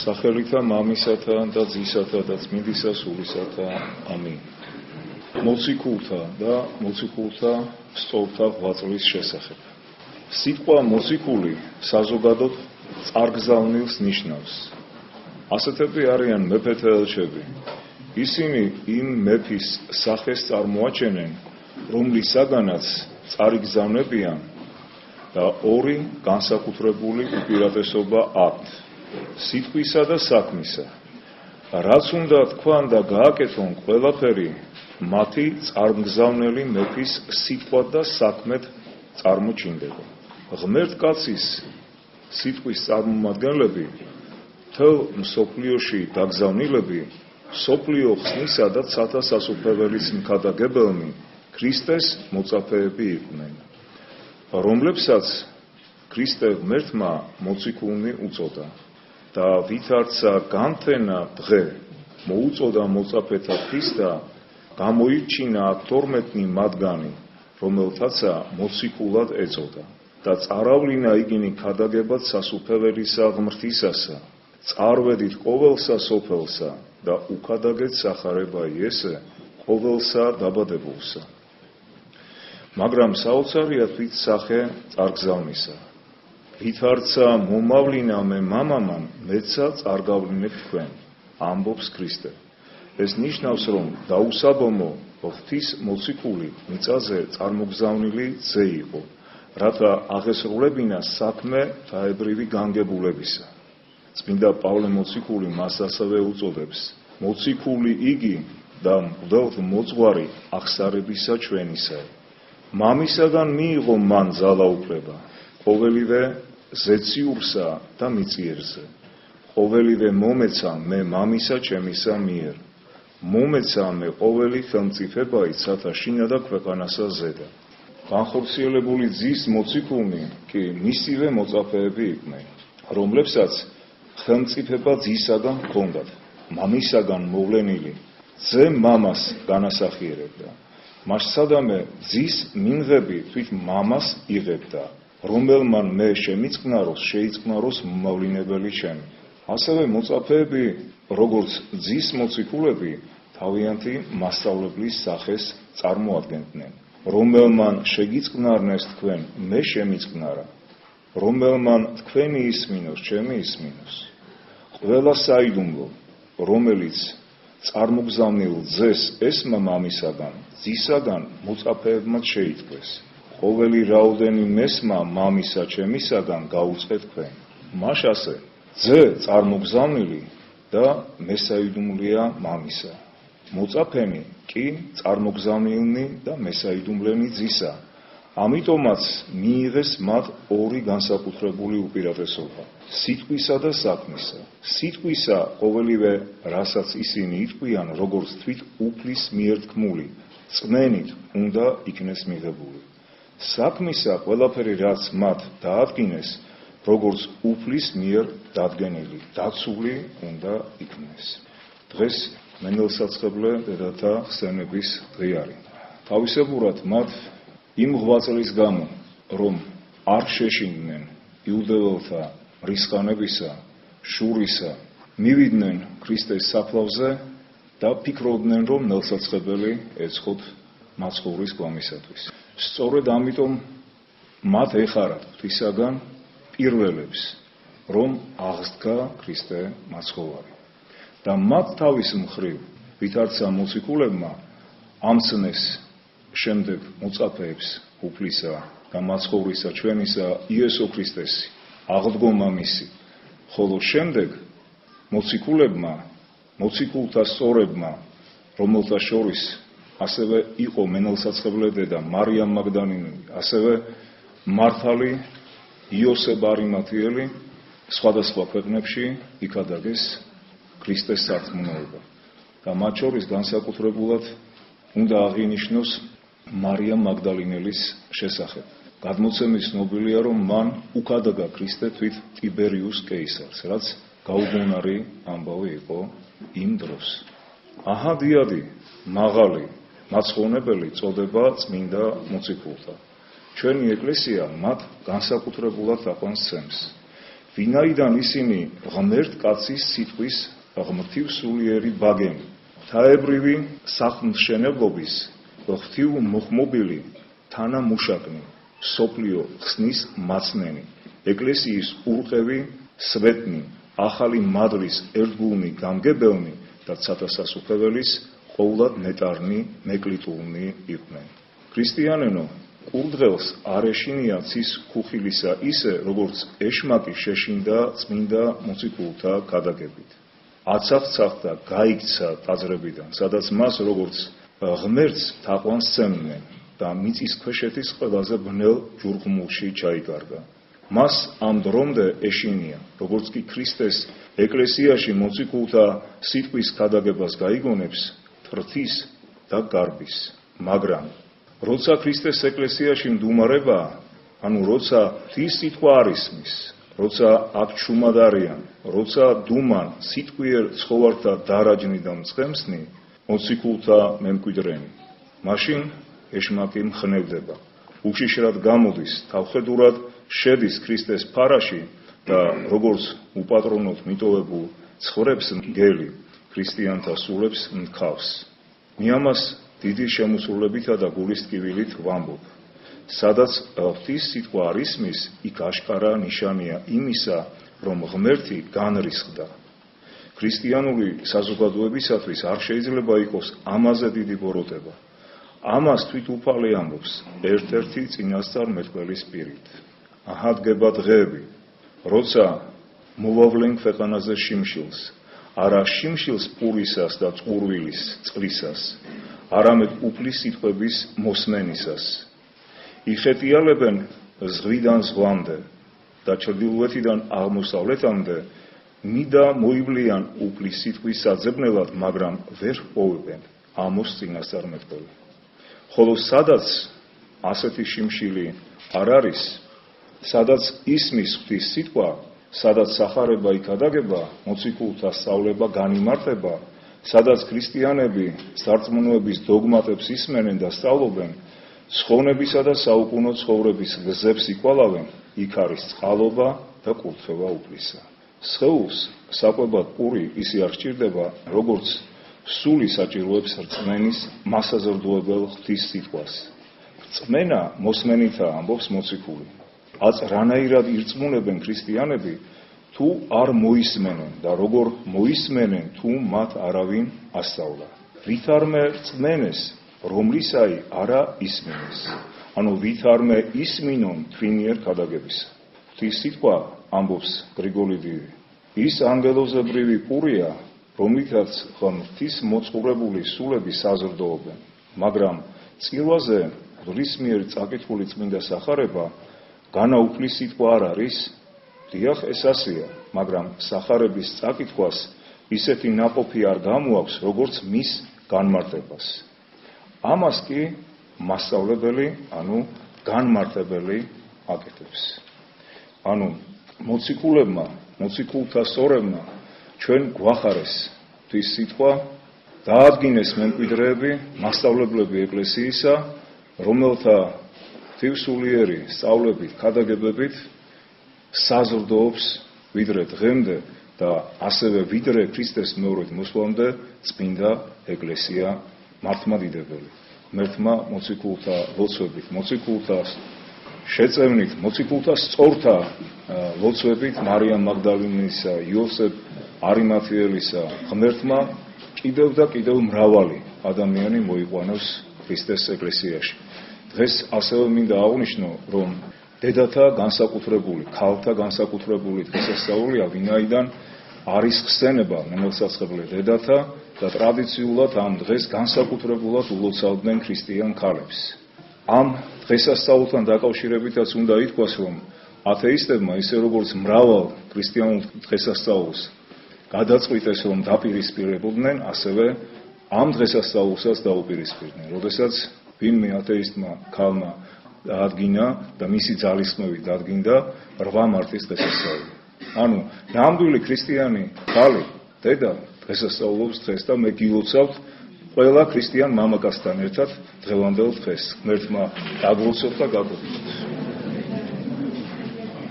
სახელითა მამისათა და ძისათა და წმინდისა სულისათა. ამინ. მოციქულთა და მოციქულთა სწორთა ღვაწლის შესახებ. სიტყვა მოციქული საზოგადოდ წარგზავნილს ნიშნავს. ასეთები არიან მეფეთა ელჩები. ისინი იმ მეფის სახეს წარმოაჩენენ, რომლისაგანაც წარიგზავნებიან და ორი განსაკუთრებული უპირატესობა აქვთ. სიტყვისა და საქმისა. რაც უნდა თქვან და გააკეთონ ყველაფერი მათი წარმგზავნელი მეფის სიტყვად და საქმედ წარმოჩინდება. ღმერთკაცის სიტყვის წარმომადგენლები, მთელ მსოფლიოში დაგზავნილები, მსოფლიო ხსნისა და ცათა სასუფეველის მქადაგებელნი ქრისტეს მოწაფეები იყვნენ, რომლებსაც ქრისტე ღმერთმა მოციქულნი უწოდა და ვითარცა განთენა დღე მოუწოდა მოწაფეთა ქრისტა, გამოირჩინა 12 მათგანი, რომელთაცა მოციქულად ეწოდა და წარავლინა იგინი ქადაგებად სასუფეველისა ღმრთისასა, წარვედით ყოველსა სოფელსა და უქადაგეთ სახარება იესე ყოველსა დაბადებულსა. მაგრამ საოცარია თვით სახე წარგზავნისა. ვითარცა მომავლინა მე მამამან, მეცა წარგავლინებ თქვენ, ამბობს ქრისტე. ეს ნიშნავს, რომ დაუსაბომო ღვთის მოციქული მიწაზე წარმოგზავნილი ძე იყო, რათა აღესრულებინა საქმე თაებრივი განგებულებისა. წმინდა პავლე მოციქული მას ასევე უწოდებს, მოციქული იგი და მღვდელთ მოძღვარი აღსარებისა ჩვენისა. მამისაგან მიიღო მან ძალაუფლება, ყოველივე ზეციურსა და მიწიერზე. ყოველივე მომეცა მე მამისა ჩემისა მიერ. მომეცა მე ყოველი ხელმწიფებაი ცათა შინა და ქვეყანასა ზედა. განხორციელებული ძის მოციქულნი კი მისივე მოწაფეები იყვნენ, რომლებსაც ხელმწიფება ძისაგან ჰქონდათ, მამისაგან მოვლენილი ძე მამას განასახიერებდა. მასადამე ძის მიმღები თვით მამას იღებდა, რომელმან მე შემიწყნაროს, შეიწყნაროს მომავლინებელი ჩემი. ასევე მოწაფეები, როგორც ძის მოციქულები, თავიანთი მასწავლებლის სახეს წარმოადგენდნენ. რომელმან შეგიწყნარნეს თქვენ, მე შემიწყნარა. რომელმან თქვენი ისმინოს, ჩემი ისმინოს. ყველა საიდუმლო, რომელიც წარმოგზავნილ ძეს ესმა მამისაგან, ძისაგან მოწაფეებმა შეიტყვეს. ყოველი რაოდენი მესმა მამისა ჩემისაგან გაუწყეთ თქვენ. მაშასე ძე წარმოგზავნილი და მესაიდუმლია მამისა. მოწაფენი კი წარმოგზავნილნი და მესაიდუმლენი ძისა. ამიტომაც მიიღეს მათ ორი განსაკუთრებული უპირატესობა, სიტყვისა და საქმისა. სიტყვისა ყოველივე რასაც ისინი იტყვიან, როგორც თვით უფლის მიერ თქმული, წმენით უნდა იქნეს მიღებული. საქმისა ყველაფერი რაც მათ დაადგინეს, როგორც უფლის მიერ დადგენილი, დაცული უნდა იქნეს. დღეს მენელსაცხებლე დედათა ხსენების დღე არის. თავისებურად მათ იმ ღვაწლის გამო, რომ არ შეშინდნენ იუდეველთა რისხანებისა, შურისა, მივიდნენ ქრისტეს საფლავზე და ფიქრობდნენ, რომ ნელსაცხებელი ეცხოთ მაცხოვრის გვამისათვის. სწორედ ამიტომ მათ ეხარათ ღვთისაგან პირველებს, რომ აღსდგა ქრისტე მაცხოვარი. და მათ თავის მხრივ ვითარცა მოციქულებმა ამცნეს შემდეგ მოწაფეებს უფლისა და მაცხოვრისა ჩვენისა იესო ქრისტესი, აღდგომა მისი, ხოლო შემდეგ მოციქულებმა, მოციქულთა სწორებმა, რომელთა შორის ასევე იყო მენელსაცხებლე დედა მარიამ მაგდალინელი, ასევე მართალი იოსებ არიმათიელი, სხვადასხვა ქვეყნებში იქადაგეს ქრისტეს სარწმუნოება. და მათ შორის განსაკუთრებულად უნდა აღინიშნოს მარიამ მაგდალინელის შესახებ. გადმოცემის ცნობილია, რომ მან უკადაგა ქრისტე თვით ტიბერიუს კეისარს, რაც გაუგონარი ამბავი იყო იმ დროს. აჰა დიადი, მაღალი, მაცხოვნებელი წოდება წმინდა მოციქულთა. ჩვენი ეკლესია მათ განსაკუთრებულად აყვანს ცემს. ვინაიდან ისინი ღმერთ კაცის სიტყვის ღმრთივ სულიერი ბაგენი, ღვთაებრივი სახელმშენებლობის ღვთივ მოხმობილი თანამუშაკნი, სოფლიო ხსნის მაცნენი, ეკლესიის ურყევი სვეტნი, ახალი მადლის ერთგულნი გამგებელნი და ცათასასუფეველის ყოვლად ნეტარნი მეკლიტულნი იყვნენ. ქრისტიანენო, კურდღელს არ ეშინია ცის ქუხილისა ისე, როგორც ეშმაკი შეშინდა წმინდა მოციქულთა გადაგებით. აცახცახდა გაიქცა ტაძრებიდან, სადაც მას როგორც ღმერთს თაყვანს სცემდნენ და მიწის ქვეშეთის ყველაზე ბნელ ჯურღმულში ჩაიკარგა. მას ამ დრომდე ეშინია, როგორც კი ქრისტეს ეკლესიაში მოციქულთა სიტყვის გადაგებას გაიგონებს, თრთის და გარბის. მაგრამ როცა ქრისტეს ეკლესიაში მდუმარებაა, ანუ როცა ღვთის სიტყვა არ ისმის, როცა აქ ჩუმად არიან, როცა დუმან სიტყვიერ ცხოვართა დარაჯნი და მწყემსნი, მოციქულთა მემკვიდრენი, მაშინ ეშმაკი მხნევდება, უშიშრად გამოდის, თავხედურად შედის ქრისტეს ფარაში და როგორც უპატრონოდ მიტოვებულ ცხვრებს მგელი ქრისტიანთა სულებს მtkავს. მე ამას დიდი შემოსრულებითა და გულის ტკივილით ვამბობ. სადაც ღვთის სიტყვა არ ისმის, იქ აშკარა ნიშანია იმისა, რომ ღმერთი განრისხდა. ქრისტიანული საზოგადოებისათვის არ შეიძლება იყოს ამაზე დიდი ბოროტება. ამას თვითუფალი ამბობს ერთ-ერთი წინასწარ მეტყველის პირით. აჰა დგება დღეები, როცა მოვავლენ ქვეყანაზე შიმშილს, არა შიმშილს პურისას და წყურვილის წყლისას, არამედ უფლის სიტყვების მოსმენისას. იხეტიალებენ ზღვიდან ზღვამდე და ჩრდილოეთიდან აღმოსავლეთამდე მიდა მოივლიან უფლის სიტყვის საძებნელად, მაგრამ ვერ პოვებენ. ამოს წინასწარ მეტყველი. ხოლო სადაც ასეთი შიმშილი არ არის, სადაც ისმის ღვთის სიტყვა, სადაც სახარება იქადაგება, მოციქულთა სწავლება განიმარტება, სადაც ქრისტიანები სარწმუნოების დოგმატებს ისმენენ და სწავლობენ, ცხოვნებისა და საუკუნო ცხოვრების გზებს იკვალავენ, იქ არის წყალობა და კურთხევა უფლისა. სხეულს საკვებად პური ისე არ სჭირდება, როგორც სული საჭიროებს რწმენის მასაზრდოებელ ღვთის სიტყვას. რწმენა მოსმენითა ამბობს მოციქული. აწ რანაირად ირწმუნებენ ქრისტიანები, თუ არ მოისმენენ და როგორ მოისმენენ, თუ მათ არავინ ასწავლა. ვითარმე რწმენეს, რომლისაი არა ისმინეს, ანუ ვითარმე ისმინონ თვინიერ გადაგებისა. ღვთის სიტყვა ამბობს გრიგოლი დიდი. ის ანგელოზებრივი პურია, რომლითაც ღმრთის მოწყურებული სულები საზრდოობენ, მაგრამ წირვაზე ღვთის მიერ წაკითხული წმინდა სახარება განაუფლის სიტყვა არ არის. დიახ, ეს ასეა, მაგრამ სახარების წაკითხვას ისეთი ნაყოფი არ გამოაქვს, როგორც მის განმარტებას. ამას კი მასწავლებელი, ანუ განმარტებელი აკეთებს. ანუ მოციქულებმა, მოციქულთა სწორებმა ჩვენ გვახარეს ღვთის სიტყვა, დაადგინეს მემკვიდრეები, მასწავლებლები ეკლესიისა, რომელთა ღვთივსულიერი სწავლებით, ქადაგებებით საზრდოობს ვიდრე დღემდე და ასევე ვიდრე ქრისტეს მეორედ მოსვლამდე წმინდა ეკლესია მართლმადიდებელი. ღმერთმა მოციქულთა ლოცვებით, მოციქულთა შეწევნით, მოციქულთა სწორთა ლოცვებით, მარიამ მაგდალინისა, იოსებ არიმათიელისა, ღმერთმა კიდევ და კიდევ მრავალი ადამიანი მოიყვანოს ქრისტეს ეკლესიაში. დღეს ასევე მინდა აღვნიშნო, რომ დედათა განსაკუთრებული, ქალთა განსაკუთრებული დღესასწაულია, ვინაიდან არის ხსენება ნემელსაცხებლე დედათა და ტრადიციულად ამ დღეს განსაკუთრებულად ულოცავდნენ ქრისტიან ქალებს. ამ დღესასწაულთან დაკავშირებითაც უნდა ითქვას, რომ ათეისტებმა, ისე როგორც მრავალ ქრისტიანულ დღესასწაულს გადაწყვიტეს, რომ დაპირისპირებოდნენ, ასევე ამ დღესასწაულსაც დაუპირისპირდნენ. როდესაც ვინმე ათეისტმა ქალმა დაადგინა და მისი ძალისხმევით დადგინდა 8 მარტის დღესასწაული. ანუ ნამდვილი ქრისტიანი ქალი, დედა დღესასწაულობს დღეს და მე გილოცავთ ყველა ქრისტიან მამაკაცთან ერთად დღევანდელ დღეს. ღმერთმა დაგლოცოთ და გაგუგზავნოთ.